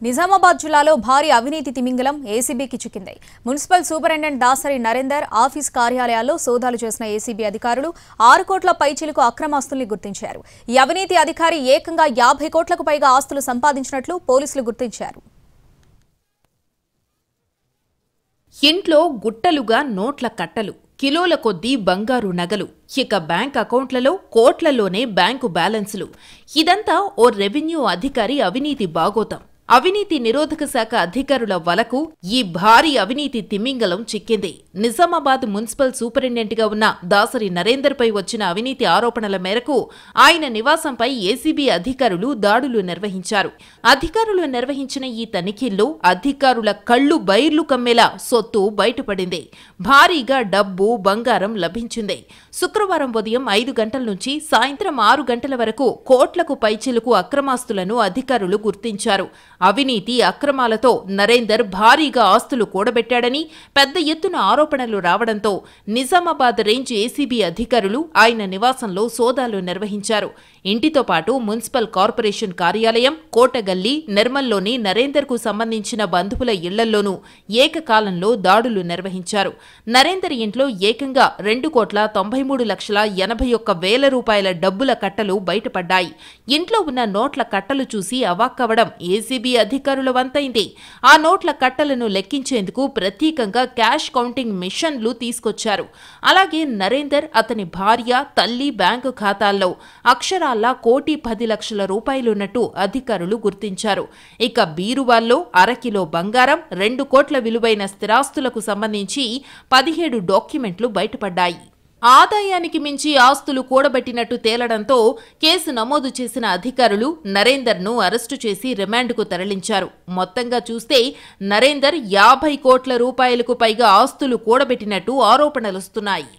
నిజామాబాద్ జిల్లాలో భారీ అవినీతి తిమింగలం ఏసీబీకి చిక్కింది. Municipal superintendent Dasari Narender office కార్యాలయాల్లో సోదాలు చేసిన ఏసీబీ అధికారులు 6 కోట్ల పైచిలుకు అక్రమాస్తుల్ని గుర్తించారు. ఈ అవినీతి అధికారి ఏకంగా 50 కోట్లకు పైగా ఆస్తులు సంపాదించినట్లు పోలీసులు గుర్తించారు. ఇంట్లో గుట్టలుగా నోట్ల కట్టలు, కిలోల కొద్దీ బంగారు నగలు, ఇక బ్యాంక్ అకౌంట్లలో కోట్లలోనే బ్యాంకు బ్యాలెన్సులు. ఇదంతా ఓ రెవెన్యూ అధికారి అవినీతి బాగోతం. అవినీతి నిరోధక శాఖ అధికారుల వలకు ఈ భారీ అవినీతి తిమింగలం చిక్కింది. నిజామాబాద్ మున్సిపల్ సూపరింటెండెంట్గా ఉన్న దాసరి నరేందర్పై వచ్చిన అవినీతి ఆరోపణల మేరకు ఆయన నివాసంపై ఏసీబీ అధికారులు దాడులు నిర్వహించారు. అధికారులు నిర్వహించిన ఈ తనిఖీల్లో అధికారుల కళ్లు బైర్లు కమ్మేలా సొత్తు బయటపడింది. భారీగా డబ్బు, బంగారం లభించింది. శుక్రవారం ఉదయం 5 గంటల నుంచి సాయంత్రం 6 గంటల వరకు కోట్లకు పైచిలుకు అక్రమాస్తులను అధికారులు గుర్తించారు. అవినీతి అక్రమాలతో నరేందర్ భారీగా ఆస్తులు కూడబెట్టాడని పెద్ద ఎత్తున ఆరోపణలు రావడంతో నిజామాబాద్ రేంజ్ ఏసీబీ అధికారులు ఆయన నివాసంలో సోదాలు నిర్వహించారు. ఇంటితో పాటు మున్సిపల్ కార్పొరేషన్ కార్యాలయం, కోటగల్లి, నిర్మల్లోని నరేందర్కు సంబంధించిన బంధువుల ఇళ్లల్లోనూ ఏకకాలంలో దాడులు నిర్వహించారు. నరేందర్ ఇంట్లో ఏకంగా 2,93,81,000 రూపాయల డబ్బుల కట్టలు బయటపడ్డాయి. ఇంట్లో ఉన్న నోట్ల కట్టలు చూసి అవాక్కవడం ఏసీబీ అధికారుల వంతైంది. ఆ నోట్ల కట్టలను లెక్కించేందుకు ప్రత్యేకంగా క్యాష్ కౌంటింగ్ మిషన్లు తీసుకొచ్చారు. అలాగే నరేందర్, అతని భార్య, తల్లి బ్యాంకు ఖాతాల్లో అక్షరాల్లా 1,10,00,000 రూపాయలున్నట్టు అధికారులు గుర్తించారు. ఇక బీరువాల్లో 1/2 కిలో బంగారం, 2 కోట్ల విలువైన స్థిరాస్తులకు సంబంధించి 17 డాక్యుమెంట్లు బయటపడ్డాయి. ఆదాయానికి మించి ఆస్తులు కూడబెట్టినట్టు తేలడంతో కేసు నమోదు చేసిన అధికారులు నరేందర్ను అరెస్టు చేసి రిమాండ్కు తరలించారు. మొత్తంగా చూస్తే నరేందర్ 50 కోట్ల రూపాయలకు పైగా ఆస్తులు కూడబెట్టినట్టు ఆరోపణలొస్తున్నాయి.